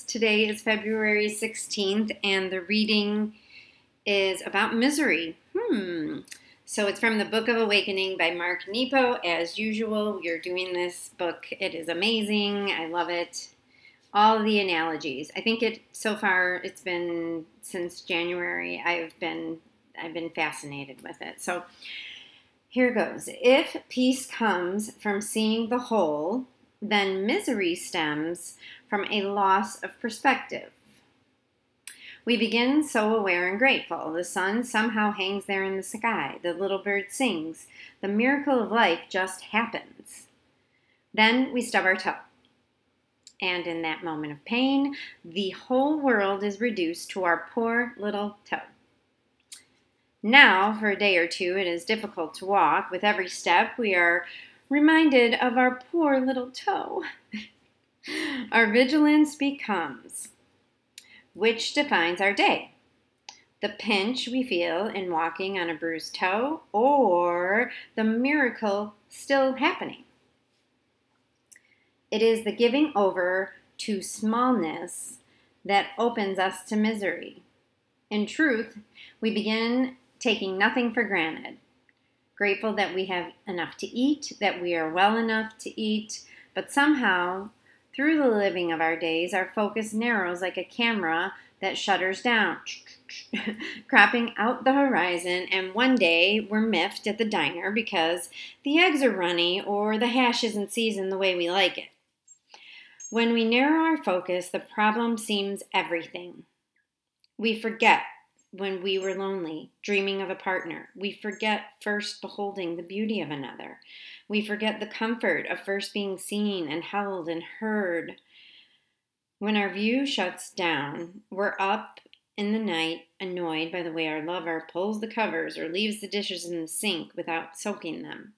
Today is February 16th, and the reading is about misery. So it's from the Book of Awakening by Mark Nepo. As usual, we are doing this book. It is amazing. I love it. All the analogies. I think so far it's been since January. I've been fascinated with it. So here goes. If peace comes from seeing the whole, then misery stems from a loss of perspective. We begin so aware and grateful. The sun somehow hangs there in the sky. The little bird sings. The miracle of life just happens. Then we stub our toe. And in that moment of pain, the whole world is reduced to our poor little toe. Now, for a day or two, it is difficult to walk. With every step, we are reminded of our poor little toe. Our vigilance becomes, which defines our day. The pinch we feel in walking on a bruised toe, or the miracle still happening. It is the giving over to smallness that opens us to misery. In truth, we begin taking nothing for granted. Grateful that we have enough to eat, that we are well enough to eat, but somehow, through the living of our days, our focus narrows like a camera that shutters down, cropping out the horizon, and one day we're miffed at the diner because the eggs are runny or the hash isn't seasoned the way we like it. When we narrow our focus, the problem seems everything. We forget when we were lonely, dreaming of a partner. We forget first beholding the beauty of another. We forget the comfort of first being seen and held and heard. When our view shuts down, we're up in the night, annoyed by the way our lover pulls the covers or leaves the dishes in the sink without soaking them.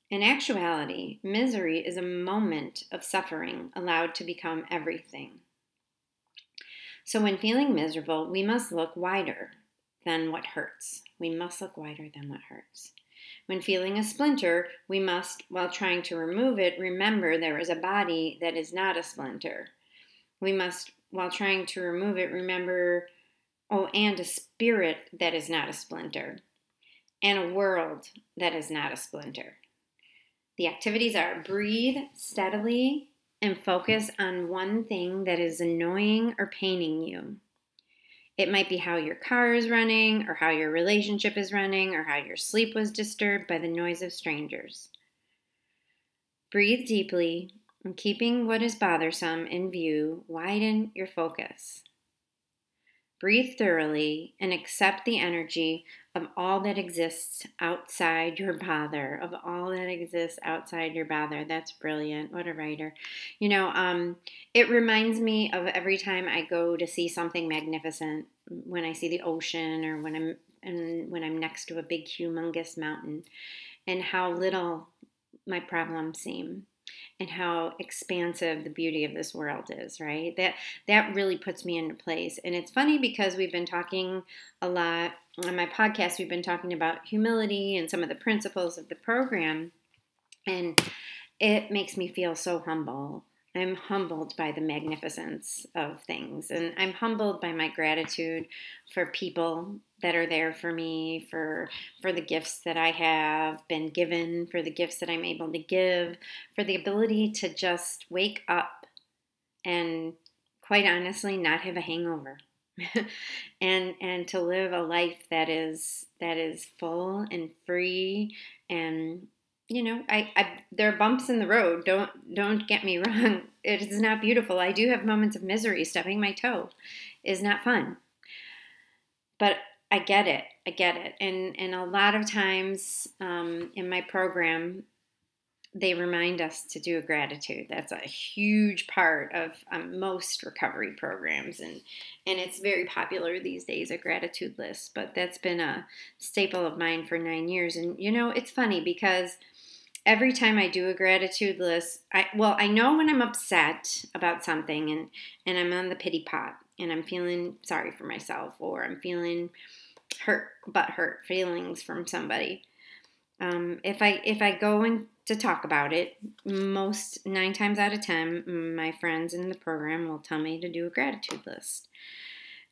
In actuality, misery is a moment of suffering allowed to become everything. So when feeling miserable, we must look wider than what hurts. We must look wider than what hurts. When feeling a splinter, we must, while trying to remove it, remember there is a body that is not a splinter. We must, while trying to remove it, remember, and a spirit that is not a splinter, and a world that is not a splinter. The activities are breathe steadily and focus on one thing that is annoying or paining you. It might be how your car is running, or how your relationship is running, or how your sleep was disturbed by the noise of strangers. Breathe deeply, and keeping what is bothersome in view, widen your focus. Breathe thoroughly and accept the energy of all that exists outside your bother, of all that exists outside your bother. That's brilliant. What a writer. It reminds me of every time I go to see something magnificent, when I see the ocean or when I'm next to a big, humongous mountain, and how little my problems seem. And how expansive the beauty of this world is, right? That really puts me into place. And it's funny because we've been talking a lot on my podcast. We've been talking about humility and some of the principles of the program, and it makes me feel so humble. I'm humbled by the magnificence of things, and I'm humbled by my gratitude for people that are there for me, for the gifts that I have been given, for the gifts that I'm able to give, for the ability to just wake up and, quite honestly, not have a hangover. and to live a life that is full and free. And there are bumps in the road. Don't get me wrong. It is not beautiful. I do have moments of misery. Stubbing my toe is not fun. But I get it. And a lot of times in my program, they remind us to do a gratitude. That's a huge part of most recovery programs, and it's very popular these days, a gratitude list. But that's been a staple of mine for 9 years. And it's funny because every time I do a gratitude list, I know when I'm upset about something and I'm on the pity pot and I'm feeling sorry for myself, or I'm feeling hurt feelings from somebody. If I go into to talk about it. 9 times out of 10, my friends in the program will tell me to do a gratitude list.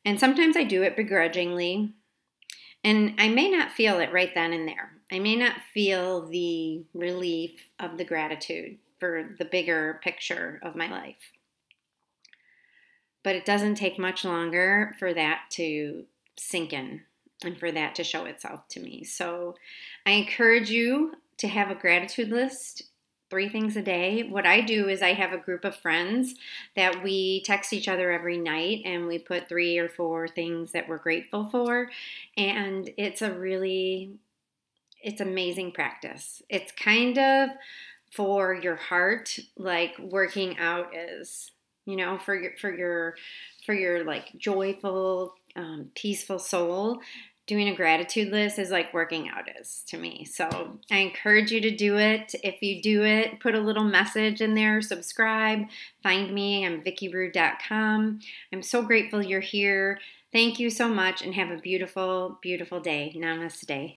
And sometimes I do it begrudgingly, and I may not feel it right then and there. I may not feel the relief of the gratitude for the bigger picture of my life. But it doesn't take much longer for that to sink in and for that to show itself to me. So I encourage you to have a gratitude list, 3 things a day. What I do is I have a group of friends that we text each other every night, and we put 3 or 4 things that we're grateful for. And it's amazing practice. It's kind of for your heart, like working out is, for your like joyful, peaceful soul. Doing a gratitude list is like working out is to me. So I encourage you to do it. If you do it, put a little message in there, subscribe, find me. I'm VickiRue.com. I'm so grateful you're here. Thank you so much, and have a beautiful, beautiful day. Namaste.